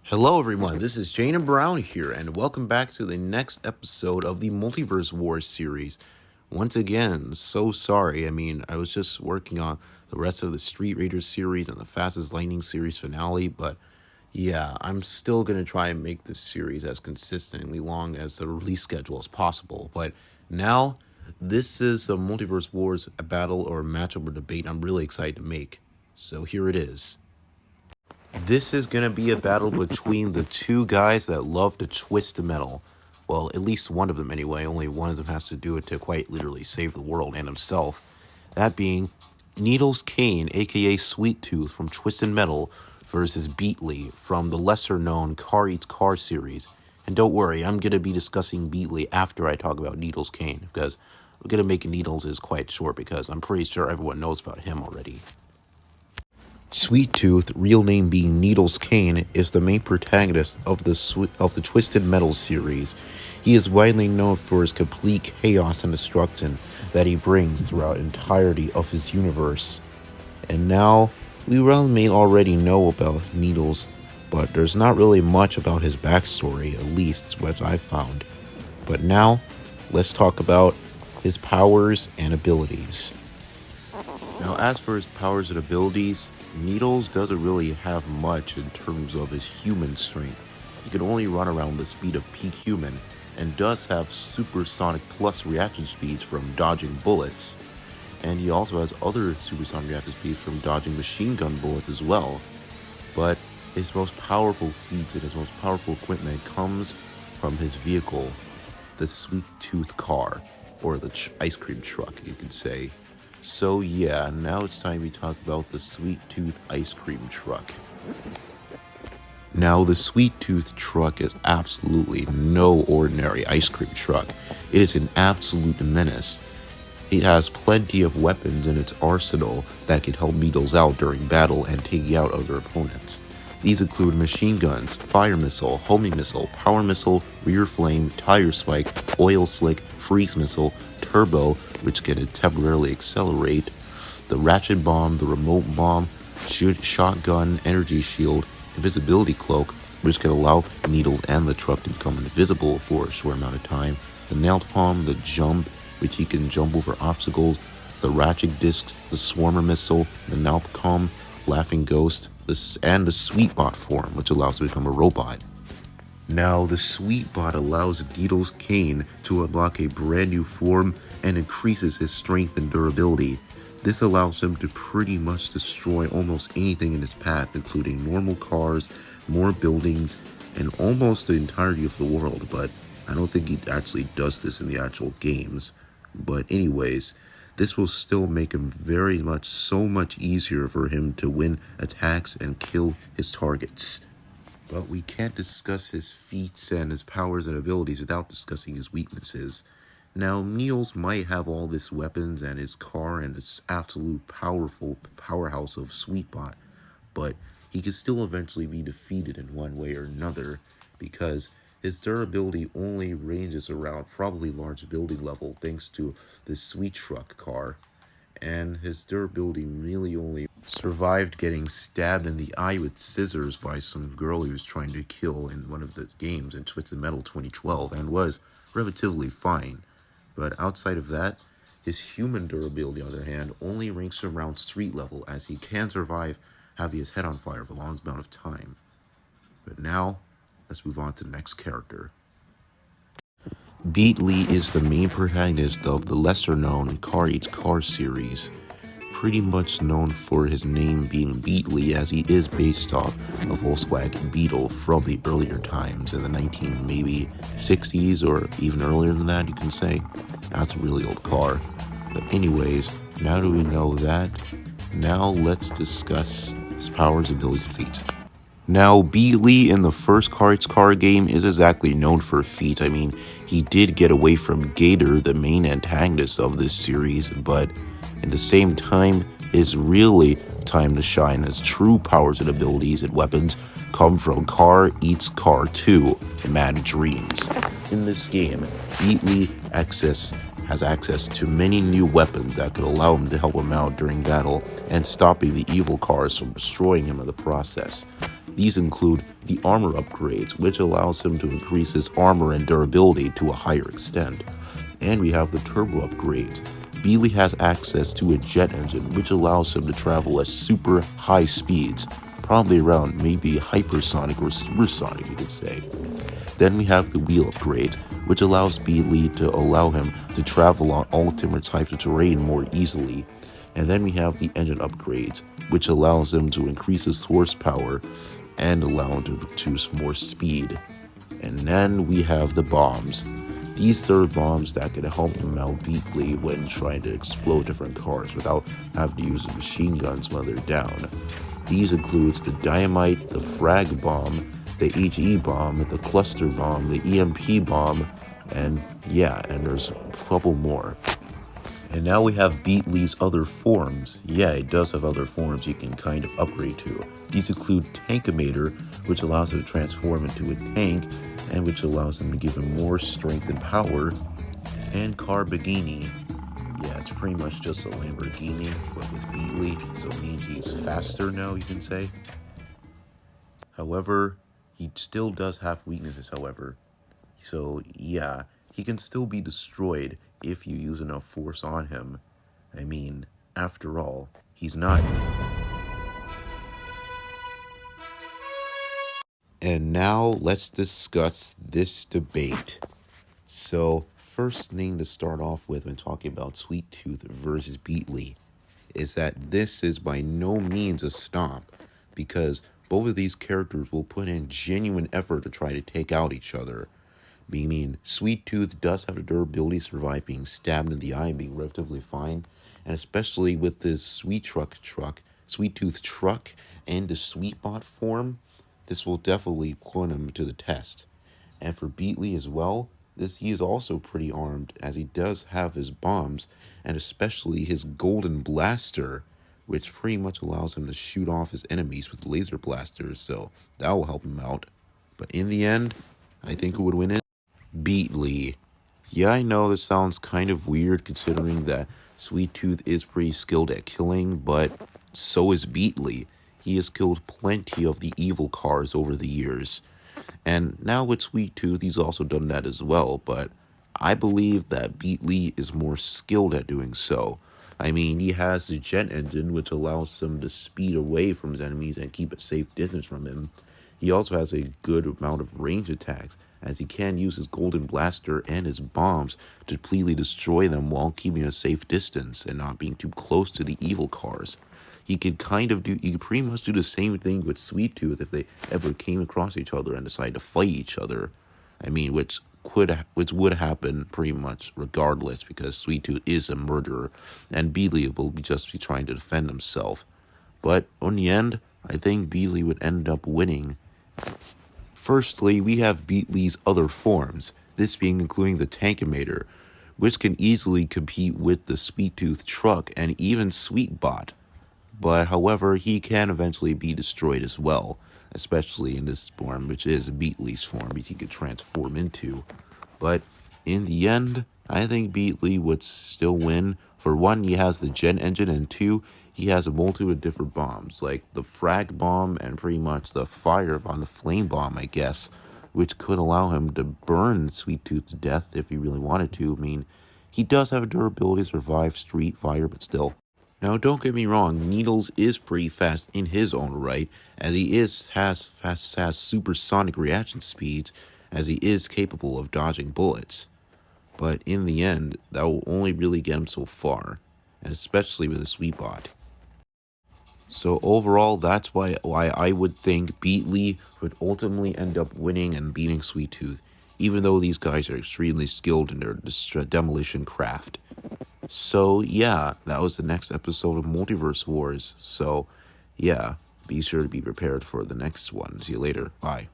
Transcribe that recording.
Hello, everyone. This is Jane and Brown here, and welcome back to the next episode of the Multiverse Wars series. Once again, so sorry. I was just working on the rest of the Street Raiders series and the Fastest Lightning series finale, but yeah, I'm still going to try and make this series as consistently long as the release schedule as possible. But now, this is the Multiverse Wars battle or matchup or debate I'm really excited to make. So here it is. This is going to be a battle between the two guys that love to twist the metal. Well, at least one of them anyway. Only one of them has to do it to quite literally save the world and himself. That being Needles Kane, aka Sweet Tooth from Twisted Metal, versus Beetlee from the lesser-known Car Eats Car series. And don't worry, I'm going to be discussing Beetlee after I talk about Needles Kane, because I'm going to make Needles is quite short because I'm pretty sure everyone knows about him already. Sweet Tooth, real name being Needles Kane, is the main protagonist of the Twisted Metal series. He is widely known for his complete chaos and destruction that he brings throughout the entirety of his universe. And now, we may already know about Needles, but there's not really much about his backstory, at least what I've found. But now, let's talk about his powers and abilities. Now, as for his powers and abilities, Needles doesn't really have much in terms of his human strength. He can only run around the speed of peak human, and does have supersonic plus reaction speeds from dodging bullets. And he also has other supersonic reaction speeds from dodging machine gun bullets as well. But his most powerful feats and his most powerful equipment comes from his vehicle, the Sweet Tooth car, or the ice cream truck, you could say. So yeah, now it's time we talk about the Sweet Tooth ice cream truck. Now, the Sweet Tooth truck is absolutely no ordinary ice cream truck. It is an absolute menace. It has plenty of weapons in its arsenal that can help Needles out during battle and take out other opponents. These include machine guns, fire missile, homing missile, power missile, rear flame, tire spike, oil slick, freeze missile, turbo, which can temporarily accelerate, the ratchet bomb, the remote bomb, shotgun, energy shield, invisibility cloak, which can allow Needles and the truck to become invisible for a short amount of time, the nailed palm, the jump, which he can jump over obstacles, the ratchet discs, the swarmer missile, the Nalpcom, laughing ghost, and the Sweetbot form, which allows him to become a robot. Now, the Sweetbot allows Needles Kane to unlock a brand new form and increases his strength and durability. This allows him to pretty much destroy almost anything in his path, including normal cars, more buildings, and almost the entirety of the world, but I don't think he actually does this in the actual games. But anyways, this will still make him so much easier for him to win attacks and kill his targets. But we can't discuss his feats and his powers and abilities without discussing his weaknesses. Now, Needles might have all this weapons and his car and his absolute powerful powerhouse of Sweetbot, but he can still eventually be defeated in one way or another, because his durability only ranges around probably large building level thanks to the Sweet Truck car, and his durability really only survived getting stabbed in the eye with scissors by some girl he was trying to kill in one of the games in Twisted Metal 2012, and was relatively fine. But outside of that, his human durability, on the other hand, only ranks around street level, as he can survive having his head on fire for a long amount of time. But now, let's move on to the next character. Beetlee is the main protagonist of the lesser-known Car Eats Car series, pretty much known for his name being Beetlee, as he is based off a Volkswagen Beetle from the earlier times in the 60s or even earlier than that, you can say. That's a really old car. But anyways, now that we know that, now let's discuss his powers, abilities, and feats. Now, Beetlee in the first Car Eats Car game is exactly known for feats. He did get away from Gator, the main antagonist of this series, but at the same time, it's really time to shine. His true powers and abilities and weapons come from Car Eats Car 2, Mad Dreams. In this game, Beetlee has access to many new weapons that could allow him to help him out during battle and stopping the evil cars from destroying him in the process. These include the armor upgrades, which allows him to increase his armor and durability to a higher extent. And we have the turbo upgrades. Beetlee has access to a jet engine, which allows him to travel at super high speeds, probably around maybe hypersonic or supersonic, you could say. Then we have the wheel upgrades, which allows Beetlee to allow him to travel on all different types of terrain more easily. And then we have the engine upgrades, which allows him to increase his horsepower and allow him to choose more speed. And then we have the bombs. These are bombs that can help him out Beetlee when trying to explode different cars without having to use machine guns when they're down. These includes the dynamite, the frag bomb, the HE bomb, the cluster bomb, the EMP bomb, and there's a couple more. And now we have Beetlee's other forms. Yeah, it does have other forms you can kind of upgrade to. These include Tankomator, which allows him to transform into a tank, and which allows him to give him more strength and power. And Carbaghini. Yeah, it's pretty much just a Lamborghini, but with Beetlee, so it means he's faster now, you can say. However, he still does have weaknesses, however. So, yeah, he can still be destroyed if you use enough force on him. I mean, after all, he's not. And now let's discuss this debate. So, first thing to start off with when talking about Sweet Tooth versus Beetlee is that this is by no means a stomp, because both of these characters will put in genuine effort to try to take out each other. Meaning, Sweet Tooth does have the durability to survive being stabbed in the eye and being relatively fine, and especially with this Sweet Tooth truck, and the Sweetbot form, this will definitely put him to the test. And for Beetlee as well, he is also pretty armed, as he does have his bombs, and especially his golden blaster, which pretty much allows him to shoot off his enemies with laser blasters, so that will help him out. But in the end, I think who would win is Beetlee. Yeah, I know this sounds kind of weird considering that Sweet Tooth is pretty skilled at killing, but so is Beetlee. He has killed plenty of the evil cars over the years. And now with Sweet Tooth, he's also done that as well, but I believe that Beetlee is more skilled at doing so. I mean, he has the jet engine, which allows him to speed away from his enemies and keep a safe distance from him. He also has a good amount of range attacks, as he can use his golden blaster and his bombs to completely destroy them while keeping a safe distance and not being too close to the evil cars. He could pretty much do the same thing with Sweet Tooth if they ever came across each other and decided to fight each other. I mean, which would happen pretty much regardless, because Sweet Tooth is a murderer, and Beetlee will just be trying to defend himself. But in the end, I think Beetlee would end up winning. Firstly, we have Beetlee's other forms, this being including the Tankomator, which can easily compete with the Sweet Tooth truck and even Sweetbot. But however, he can eventually be destroyed as well, especially in this form, which is Beetlee's form, which he could transform into. But in the end, I think Beetlee would still win. For one, he has the jet engine, and two, he has a multitude of different bombs, like the frag bomb and pretty much the fire on the flame bomb, I guess, which could allow him to burn Sweet Tooth to death if he really wanted to. I mean, he does have a durability to survive street fire, but still. Now, don't get me wrong, Needles is pretty fast in his own right, as he has supersonic reaction speeds, as he is capable of dodging bullets. But in the end, that will only really get him so far, and especially with a Sweetbot. So overall, that's why I would think Beetlee would ultimately end up winning and beating Sweet Tooth, even though these guys are extremely skilled in their demolition craft. So yeah, that was the next episode of Multiverse Wars. So yeah, be sure to be prepared for the next one. See you later. Bye.